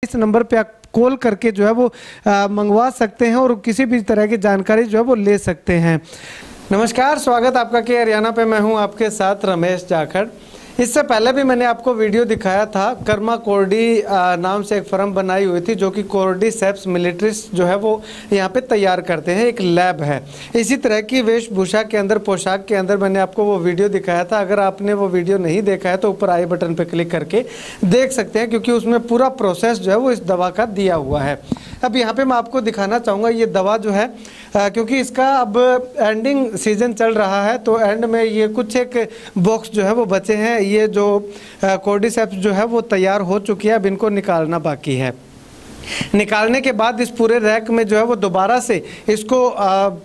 इस नंबर पे आप कॉल करके जो है वो मंगवा सकते हैं और किसी भी तरह की जानकारी जो है वो ले सकते हैं। नमस्कार, स्वागत आपका के हरियाणा पे। मैं हूं आपके साथ रमेश जाखड़। इससे पहले भी मैंने आपको वीडियो दिखाया था। कर्मा कोर्डी नाम से एक फर्म बनाई हुई थी जो कि कोर्डी सेप्स मिलिट्रिस जो है वो यहाँ पे तैयार करते हैं, एक लैब है। इसी तरह की वेशभूषा के अंदर, पोशाक के अंदर मैंने आपको वो वीडियो दिखाया था। अगर आपने वो वीडियो नहीं देखा है तो ऊपर आई बटन पर क्लिक करके देख सकते हैं, क्योंकि उसमें पूरा प्रोसेस जो है वो इस दवा का दिया हुआ है। अब यहाँ पे मैं आपको दिखाना चाहूँगा ये दवा जो है, क्योंकि इसका अब एंडिंग सीजन चल रहा है तो एंड में ये कुछ एक बॉक्स जो है वो बचे हैं। ये जो कोर्डिसेप्स जो है वो तैयार हो चुकी है, अब इनको निकालना बाकी है। निकालने के बाद इस पूरे रैक में जो है वो दोबारा से इसको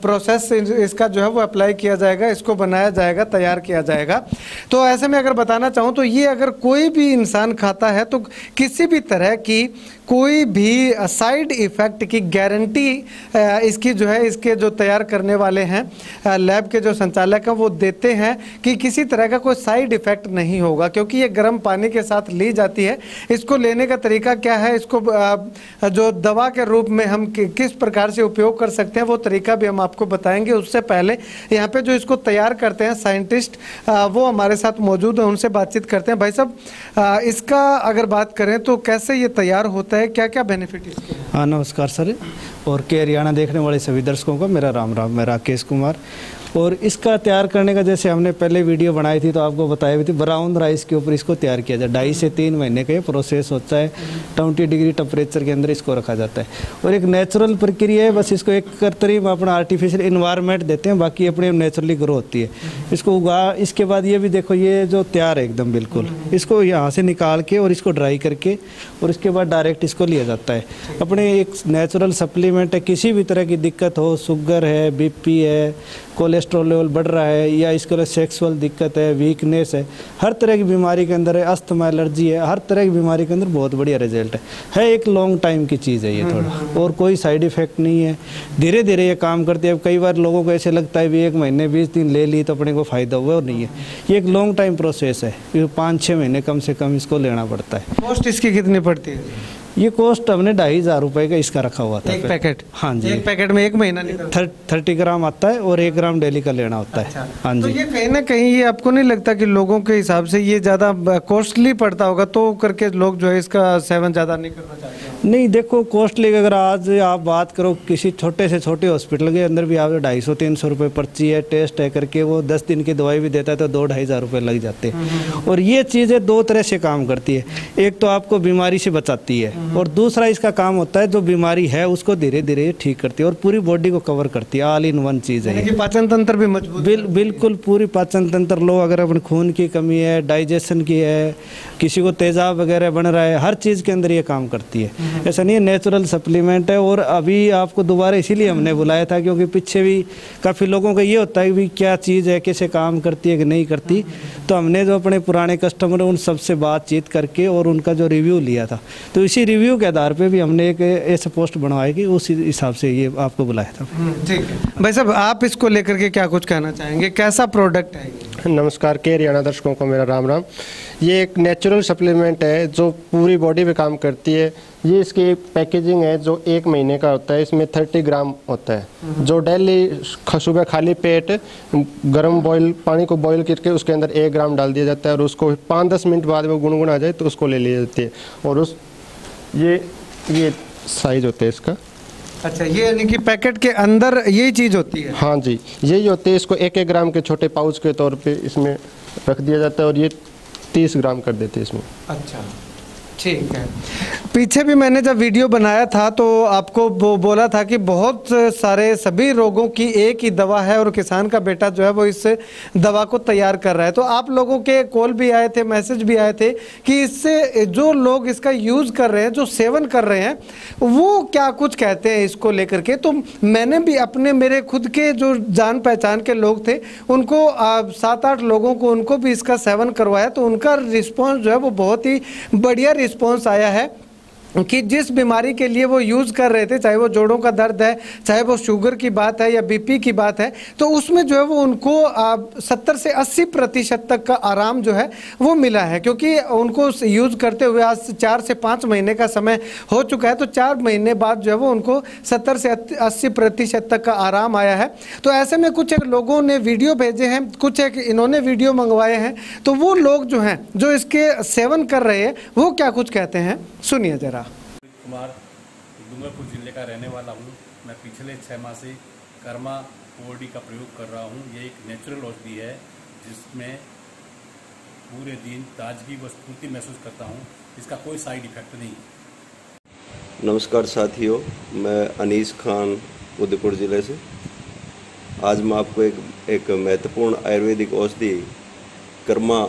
प्रोसेस इसका जो है वो अप्लाई किया जाएगा, इसको बनाया जाएगा, तैयार किया जाएगा। तो ऐसे में अगर बताना चाहूँ तो ये अगर कोई भी इंसान खाता है तो किसी भी तरह की कोई भी साइड इफ़ेक्ट की गारंटी इसकी जो है, इसके जो तैयार करने वाले हैं लैब के जो संचालक हैं वो देते हैं कि किसी तरह का कोई साइड इफ़ेक्ट नहीं होगा, क्योंकि ये गर्म पानी के साथ ली जाती है। इसको लेने का तरीका क्या है, इसको जो दवा के रूप में हम किस प्रकार से उपयोग कर सकते हैं वो तरीका भी हम आपको बताएंगे। उससे पहले यहाँ पे जो इसको तैयार करते हैं साइंटिस्ट वो हमारे साथ मौजूद हैं, उनसे बातचीत करते हैं। भाई साहब, इसका अगर बात करें तो कैसे ये तैयार होता है, क्या क्या बेनिफिट इसके? हाँ, नमस्कार सर, और के हरियाणा देखने वाले सभी दर्शकों को मेरा राम राम। मैं राकेश कुमार। और इसका तैयार करने का, जैसे हमने पहले वीडियो बनाई थी तो आपको बताया भी थी, ब्राउन राइस के ऊपर इसको तैयार किया जाए। 2.5 से 3 महीने का ये प्रोसेस होता है। 20 डिग्री टेम्परेचर के अंदर इसको रखा जाता है और एक नेचुरल प्रक्रिया है। बस इसको एक तरह अपना आर्टिफिशियल इन्वायरमेंट देते हैं, बाकी अपने नेचुरली ग्रो होती है। इसको उगा, इसके बाद ये भी देखो, ये जो तैयार है एकदम बिल्कुल, इसको यहाँ से निकाल के और इसको ड्राई करके और इसके बाद डायरेक्ट इसको लिया जाता है। अपने एक नेचुरल सप्लीमेंट है। किसी भी तरह की दिक्कत हो, शुगर है, बीपी है, कोलेस्ट्रॉल लेवल बढ़ रहा है, या इसके लिए सेक्सुअल दिक्कत है, वीकनेस है, हर तरह की बीमारी के अंदर है, अस्थमा, एलर्जी है, हर तरह की बीमारी के अंदर बहुत बढ़िया रिजल्ट है। एक लॉन्ग टाइम की चीज़ है ये थोड़ा, और कोई साइड इफेक्ट नहीं है। धीरे धीरे ये काम करती है। अब कई बार लोगों को ऐसे लगता है भी 1 महीने 20 दिन ले ली तो अपने को फ़ायदा हुआ, और नहीं है। ये एक लॉन्ग टाइम प्रोसेस है, 5-6 महीने कम से कम इसको लेना पड़ता है। कॉस्ट इसकी कितनी पड़ती है? ये कॉस्ट हमने 2,500 रुपये का इसका रखा हुआ था। एक पैकेट? हाँ जी, एक पैकेट में 1 महीना निकलता 30 ग्राम आता है और 1 ग्राम डेली का लेना होता है। अच्छा। हाँ जी। तो ये कहीं ना कहीं ये आपको नहीं लगता कि लोगों के हिसाब से ये ज़्यादा कॉस्टली पड़ता होगा, तो करके लोग जो है इसका सेवन ज़्यादा नहीं करना चाहते? नहीं, देखो कॉस्टली अगर आज आप बात करो किसी छोटे से छोटे हॉस्पिटल के अंदर भी आप 250-300 रुपये पर्ची है, टेस्ट है करके वो 10 दिन की दवाई भी देता है तो 2-2,500 रुपये लग जाते हैं। और ये चीज़ें 2 तरह से काम करती है। एक तो आपको बीमारी से बचाती है और दूसरा इसका काम होता है जो बीमारी है उसको धीरे धीरे ठीक करती है और पूरी बॉडी को कवर करती है। ऑल इन वन चीज़ है। पाचन तंत्र भी मजबूत बिल्कुल पूरी पाचन तंत्र लो, अगर अपन खून की कमी है, डाइजेशन की है, किसी को तेजाब वगैरह बन रहा है, हर चीज़ के अंदर ये काम करती है। ऐसा नहीं है, नेचुरल सप्लीमेंट है। और अभी आपको दोबारा इसीलिए हमने बुलाया था क्योंकि पीछे भी काफ़ी लोगों का ये होता है कि क्या चीज़ है, कैसे काम करती है कि नहीं करती। तो हमने जो अपने पुराने कस्टमर उन सबसे बातचीत करके और उनका जो रिव्यू लिया था, तो इसी रिव्यू के आधार पे भी हमने एक ऐसे पोस्ट बनवाएगी, उस हिसाब से ये आपको बुलाया था। ठीक है भाई साहब, आप इसको लेकर के क्या कुछ कहना चाहेंगे, कैसा प्रोडक्ट है? नमस्कार के हरियाणा दर्शकों को मेरा राम राम। ये एक नेचुरल सप्लीमेंट है जो पूरी बॉडी पे काम करती है। ये इसकी एक पैकेजिंग है जो 1 महीने का होता है। इसमें 30 ग्राम होता है जो डेली सुबह खाली पेट गर्म पानी को बॉईल करके उसके अंदर 1 ग्राम डाल दिया जाता है और उसको 5-10 मिनट बाद में गुनगुन आ जाए तो उसको ले ली जाती है। और ये साइज होता है इसका। अच्छा, ये यानी कि पैकेट के अंदर यही चीज़ होती है? हाँ जी, यही होती है। इसको 1-1 ग्राम के छोटे पाउच के तौर पे इसमें रख दिया जाता है और ये 30 ग्राम कर देते हैं इसमें। अच्छा, ठीक है। पीछे भी मैंने जब वीडियो बनाया था तो आपको बोला था कि बहुत सारे सभी रोगों की एक ही दवा है और किसान का बेटा जो है वो इस दवा को तैयार कर रहा है। तो आप लोगों के कॉल भी आए थे, मैसेज भी आए थे कि इससे जो लोग इसका यूज़ कर रहे हैं, जो सेवन कर रहे हैं, वो क्या कुछ कहते हैं इसको लेकर के। तो मैंने भी मेरे खुद के जो जान पहचान के लोग थे उनको 7-8 लोगों को उनको भी इसका सेवन करवाया, तो उनका रिस्पॉन्स जो है वो बहुत ही बढ़िया रिस्पॉन्स आया है। कि जिस बीमारी के लिए वो यूज़ कर रहे थे, चाहे वो जोड़ों का दर्द है, चाहे वो शुगर की बात है या बीपी की बात है, तो उसमें जो है वो उनको 70 से 80% तक का आराम जो है वो मिला है। क्योंकि उनको यूज़ करते हुए आज 4 से 5 महीने का समय हो चुका है, तो 4 महीने बाद जो है वो उनको 70 से 80% तक का आराम आया है। तो ऐसे में कुछ एक लोगों ने वीडियो भेजे हैं, कुछ एक इन्होंने वीडियो मंगवाए हैं, तो वो लोग जो हैं जो इसके सेवन कर रहे हैं वो क्या कुछ कहते हैं, सुनिए जरा। कुमार डूंगरपुर जिले का रहने वाला हूँ। मैं पिछले 6 माह से कर्मा कोडी का प्रयोग कर रहा हूँ। ये एक नेचुरल औषधि है जिसमें पूरे दिन ताजगी व स्फूर्ति महसूस करता हूँ। इसका कोई साइड इफेक्ट नहीं। नमस्कार साथियों, मैं अनीस खान उदयपुर ज़िले से। आज मैं आपको एक महत्वपूर्ण आयुर्वेदिक औषधि कर्मा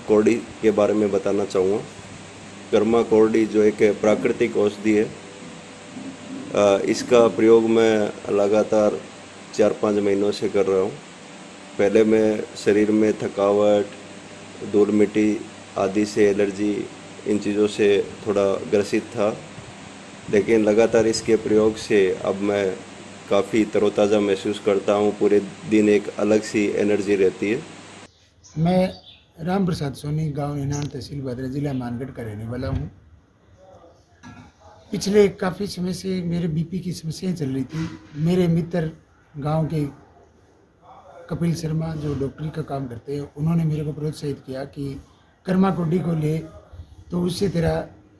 कोडी के बारे में बताना चाहूँगा। कर्मा कोडी जो एक प्राकृतिक औषधि है, इसका प्रयोग मैं लगातार 4-5 महीनों से कर रहा हूँ। पहले मैं शरीर में थकावट, धूल मिट्टी आदि से एलर्जी, इन चीज़ों से थोड़ा ग्रसित था, लेकिन लगातार इसके प्रयोग से अब मैं काफ़ी तरोताज़ा महसूस करता हूँ। पूरे दिन एक अलग सी एनर्जी रहती है। मैं राम प्रसाद सोनी, गांव निनान, तहसील भद्रा, जिला मानगढ़ का रहने वाला हूँ। पिछले काफ़ी समय से मेरे बीपी की समस्याएं चल रही थी। मेरे मित्र गांव के कपिल शर्मा जो डॉक्टरी का काम करते हैं, उन्होंने मेरे को प्रोत्साहित किया कि कर्मा कोडी को ले, तो उससे तेरा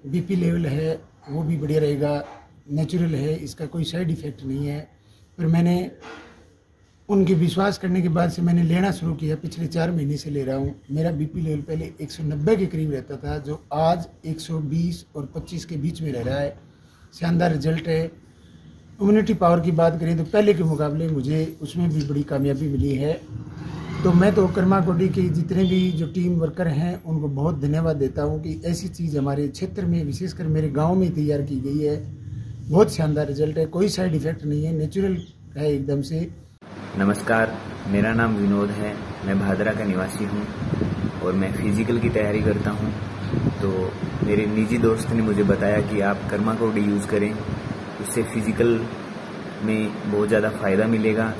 बीपी लेवल है वो भी बढ़िया रहेगा, नेचुरल है, इसका कोई साइड इफ़ेक्ट नहीं है। फिर मैंने उनके विश्वास करने के बाद से मैंने लेना शुरू किया। पिछले 4 महीने से ले रहा हूँ। मेरा बीपी लेवल पहले 190 के करीब रहता था, जो आज 120 और 25 के बीच में रह रहा है। शानदार रिजल्ट है। इम्यूनिटी पावर की बात करें तो पहले के मुकाबले मुझे उसमें भी बड़ी कामयाबी मिली है। तो मैं तो कर्मा कोडी के जितने भी जो टीम वर्कर हैं उनको बहुत धन्यवाद देता हूँ कि ऐसी चीज़ हमारे क्षेत्र में, विशेषकर मेरे गाँव में तैयार की गई है। बहुत शानदार रिजल्ट है, कोई साइड इफ़ेक्ट नहीं है, नेचुरल है एकदम से। नमस्कार, मेरा नाम विनोद है। मैं भादरा का निवासी हूँ और मैं फिजिकल की तैयारी करता हूँ। तो मेरे निजी दोस्त ने मुझे बताया कि आप कर्मा कोडी यूज़ करें, उससे फिजिकल में बहुत ज़्यादा फ़ायदा मिलेगा,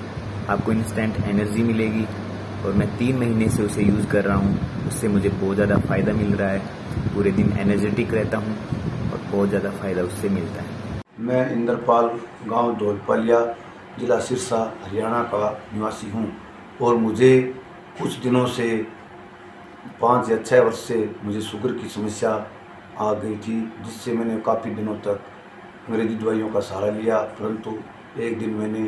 आपको इंस्टेंट एनर्जी मिलेगी। और मैं 3 महीने से उसे यूज़ कर रहा हूँ, उससे मुझे बहुत ज़्यादा फ़ायदा मिल रहा है। पूरे दिन एनर्जेटिक रहता हूँ और बहुत ज़्यादा फ़ायदा उससे मिलता है। मैं इंद्रपाल, गांव धौलपालिया, जिला सिरसा, हरियाणा का निवासी हूं और मुझे कुछ दिनों से 5 या 6 वर्ष से मुझे शुगर की समस्या आ गई थी, जिससे मैंने काफ़ी दिनों तक अंग्रेजी दवाइयों का सहारा लिया। परंतु एक दिन मैंने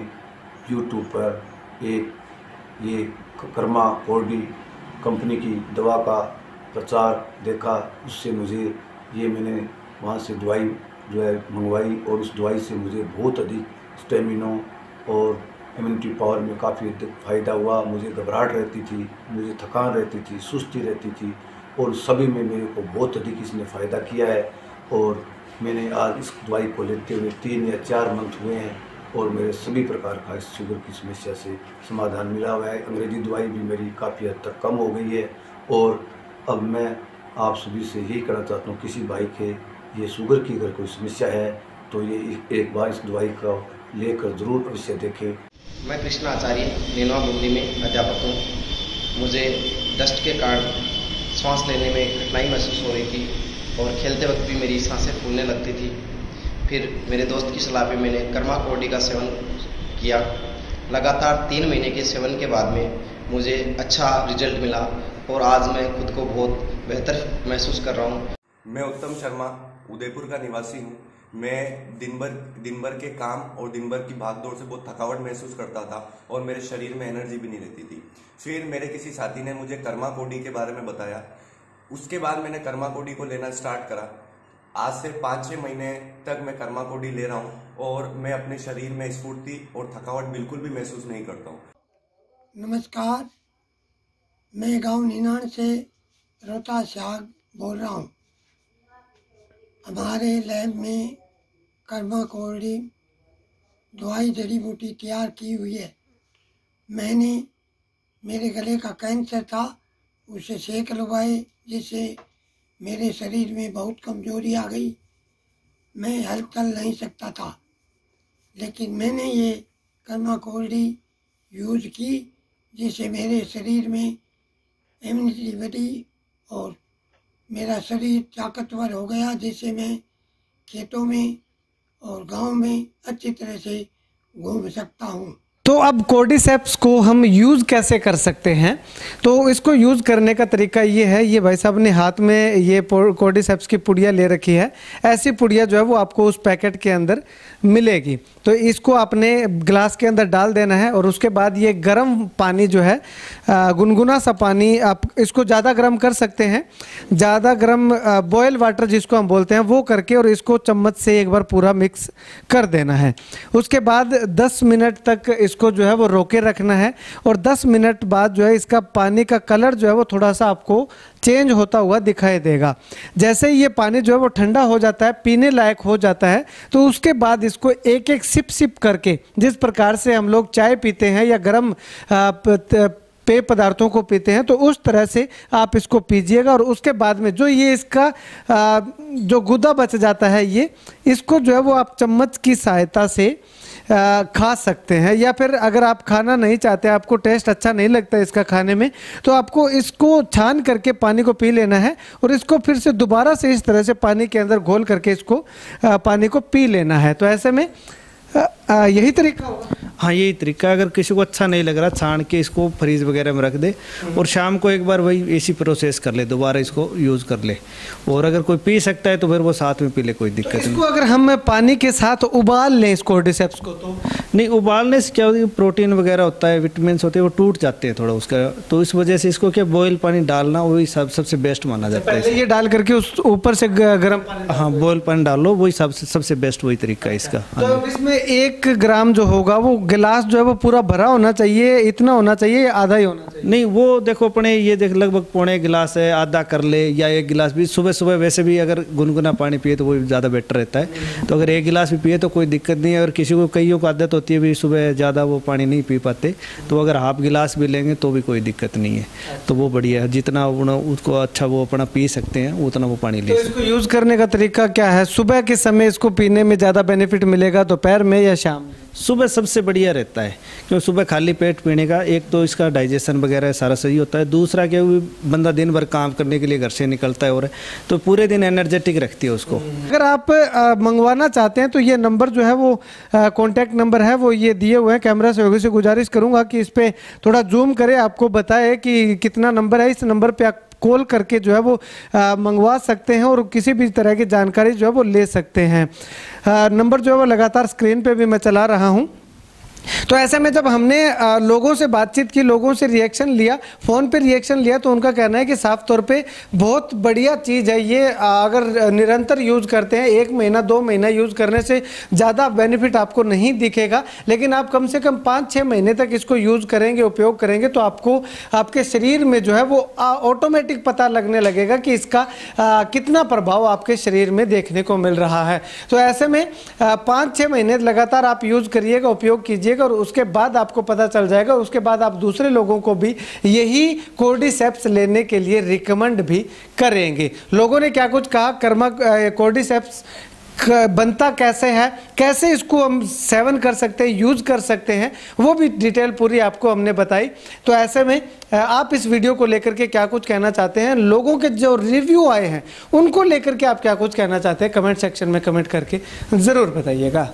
यूट्यूब पर ये कर्मा कोडी कंपनी की दवा का प्रचार देखा। उससे मैंने वहाँ से दवाई जो है मंगवाई और उस दवाई से मुझे बहुत अधिक स्टेमिना और इम्यूनिटी पावर में काफ़ी अधिक फ़ायदा हुआ। मुझे घबराहट रहती थी, मुझे थकान रहती थी, सुस्ती रहती थी और सभी में मेरे को बहुत अधिक इसने फ़ायदा किया है। और मैंने आज इस दवाई को लेते हुए 3 या 4 मंथ हुए हैं और मेरे सभी प्रकार का इस शुगर की समस्या से समाधान मिला हुआ है। अंग्रेजी दवाई भी मेरी काफ़ी हद तक कम हो गई है और अब मैं आप सभी से यही कहना चाहता हूँ, किसी भाई के ये शुगर की अगर कोई समस्या है तो ये एक बार इस दवाई का लेकर ज़रूर अवश्य देखें। मैं कृष्ण आचार्य, नेनवा बूंदी में अध्यापक हूँ। मुझे डस्ट के कारण सांस लेने में कठिनाई महसूस हो रही थी और खेलते वक्त भी मेरी सांसें फूलने लगती थी। फिर मेरे दोस्त की सलाह पे मैंने कर्मा कोडी का सेवन किया। लगातार 3 महीने के सेवन के बाद में मुझे अच्छा रिजल्ट मिला और आज मैं खुद को बहुत बेहतर महसूस कर रहा हूँ। मैं उत्तम शर्मा, उदयपुर का निवासी हूँ। मैं दिन भर के काम और दिन भर की भागदौड़ से बहुत थकावट महसूस करता था और मेरे शरीर में एनर्जी भी नहीं रहती थी। फिर मेरे किसी साथी ने मुझे कर्मा कोडी के बारे में बताया। उसके बाद मैंने कर्मा कोडी को लेना स्टार्ट करा। आज से 5-6 महीने तक मैं कर्मा कोडी ले रहा हूँ और मैं अपने शरीर में स्फूर्ति और थकावट बिल्कुल भी महसूस नहीं करता हूँ। नमस्कार, मैं गांव निनान से रोता शाग बोल रहा हूँ। हमारे लैब में कर्मा कोडी दवाई जड़ी बूटी तैयार की हुई है। मैंने मेरे गले का कैंसर था, उसे सेक लगवाए, जिससे मेरे शरीर में बहुत कमजोरी आ गई मैं हल चल नहीं सकता था, लेकिन मैंने ये कर्मा कोल्डी यूज़ की, जिससे मेरे शरीर में इम्यूनिटी बढ़ी और मेरा शरीर ताकतवर हो गया, जिससे मैं खेतों में और गांव में अच्छी तरह से घूम सकता हूँ। तो अब कोर्डिसेप्स को हम यूज़ कैसे कर सकते हैं? तो इसको यूज़ करने का तरीका ये है, ये भाई साहब ने हाथ में ये कोर्डिसेप्स की पुड़िया ले रखी है। ऐसी पुड़िया जो है वो आपको उस पैकेट के अंदर मिलेगी। तो इसको आपने ग्लास के अंदर डाल देना है और उसके बाद ये गर्म पानी जो है, गुनगुना सा पानी, आप इसको ज़्यादा गर्म कर सकते हैं, ज़्यादा गर्म बॉयल वाटर जिसको हम बोलते हैं वो करके, और इसको चम्मच से एक बार पूरा मिक्स कर देना है। उसके बाद 10 मिनट तक इसको जो है वो रोके रखना है और 10 मिनट बाद जो है इसका पानी का कलर जो है वो थोड़ा सा आपको चेंज होता हुआ दिखाई देगा। जैसे ही ये पानी जो है वो ठंडा हो जाता है, पीने लायक हो जाता है, तो उसके बाद इसको एक एक सिप करके, जिस प्रकार से हम लोग चाय पीते हैं या गर्म पेय पदार्थों को पीते हैं, तो उस तरह से आप इसको पीजिएगा। और उसके बाद में जो ये इसका जो गुदा बच जाता है, ये इसको जो है वो आप चम्मच की सहायता से खा सकते हैं, या फिर अगर आप खाना नहीं चाहते, आपको टेस्ट अच्छा नहीं लगता इसका खाने में, तो आपको इसको छान करके पानी को पी लेना है और इसको फिर से दोबारा से इस तरह से पानी के अंदर घोल करके इसको पानी को पी लेना है। तो ऐसे में यही तरीका होगा। हाँ, यही तरीका। अगर किसी को अच्छा नहीं लग रहा, छान के इसको फ्रीज वगैरह में रख दे और शाम को एक बार वही ऐसी प्रोसेस कर ले, दोबारा इसको यूज़ कर ले। और अगर कोई पी सकता है तो फिर वो साथ में पी ले, कोई दिक्कत नहीं। इसको अगर हम पानी के साथ उबाल लें इस कोर्डिसेप्स को, तो नहीं, उबालने से क्या होता है, प्रोटीन वगैरह होता है, विटामिन होते हैं, वो टूट जाते हैं थोड़ा उसका। तो इस वजह से इसको क्या बॉयल पानी डालना वही सबसे बेस्ट माना जाता है। ये डाल करके उस ऊपर से गर्म पानी, हाँ, बॉयल पानी डाल लो, वही सबसे बेस्ट वही तरीका है इसका। तो इसमें 1 ग्राम जो होगा वो गिलास जो है वो पूरा भरा होना चाहिए, इतना होना चाहिए, आधा ही होना चाहिए? नहीं, वो देखो अपने ये देख लगभग पौने गिलास है, आधा कर ले, या 1 गिलास भी। सुबह सुबह वैसे भी अगर गुनगुना पानी पिए तो वो ज़्यादा बेटर रहता है। तो अगर 1 गिलास भी पिए तो कोई दिक्कत नहीं है। और किसी को, कईयों को आदत होती है भी सुबह ज़्यादा वो पानी नहीं पी पाते, तो अगर हाफ गिलास भी लेंगे तो भी कोई दिक्कत नहीं है। तो वो बढ़िया है, जितना उसको अच्छा वो अपना पी सकते हैं उतना वो पानी ले। तो इसको यूज़ करने का तरीका क्या है? सुबह के समय इसको पीने में ज़्यादा बेनिफिट मिलेगा, दोपहर में या शाम में? सुबह सबसे बढ़िया रहता है, क्योंकि सुबह खाली पेट पीने का, एक तो इसका डाइजेशन वगैरह सारा सही होता है, दूसरा क्या बंदा दिन भर काम करने के लिए घर से निकलता है और तो पूरे दिन एनर्जेटिक रखती है उसको। अगर आप मंगवाना चाहते हैं तो ये नंबर जो है वो कॉन्टैक्ट नंबर है, वो ये दिए हुए हैं। कैमरा सहयोगी से गुजारिश करूंगा कि इस पर थोड़ा जूम करे, आपको बताए कि कितना नंबर है। इस नंबर पर आप कॉल करके जो है वो मंगवा सकते हैं और किसी भी तरह की जानकारी जो है वो ले सकते हैं। नंबर जो है वो लगातार स्क्रीन पे भी मैं चला रहा हूँ। तो ऐसे में जब हमने लोगों से बातचीत की, लोगों से रिएक्शन लिया, फ़ोन पे रिएक्शन लिया, तो उनका कहना है कि साफ तौर पे बहुत बढ़िया चीज़ है ये। अगर निरंतर यूज़ करते हैं, 1 महीना 2 महीना यूज़ करने से ज़्यादा बेनिफिट आपको नहीं दिखेगा, लेकिन आप कम से कम 5-6 महीने तक इसको यूज़ करेंगे, उपयोग करेंगे, तो आपको आपके शरीर में जो है वो ऑटोमेटिक पता लगने लगेगा कि इसका कितना प्रभाव आपके शरीर में देखने को मिल रहा है। तो ऐसे में 5-6 महीने लगातार आप यूज़ करिएगा, उपयोग कीजिएगा, और उसके बाद आपको पता चल जाएगा। उसके बाद आप दूसरे लोगों को भी यही कोर्डिसेप्स लेने के लिए रिकमेंड भी करेंगे। लोगों ने क्या कुछ कहा, कर्मा कोर्डिसेप्स बनता कैसे है, कैसे इसको हम सेवन कर सकते हैं, यूज़ कर सकते हैं, वो भी डिटेल पूरी आपको हमने बताई। तो ऐसे में आप इस वीडियो को लेकर के क्या कुछ कहना चाहते हैं, लोगों के जो रिव्यू आए हैं उनको लेकर के आप क्या कुछ कहना चाहते हैं, कमेंट सेक्शन में कमेंट करके ज़रूर बताइएगा।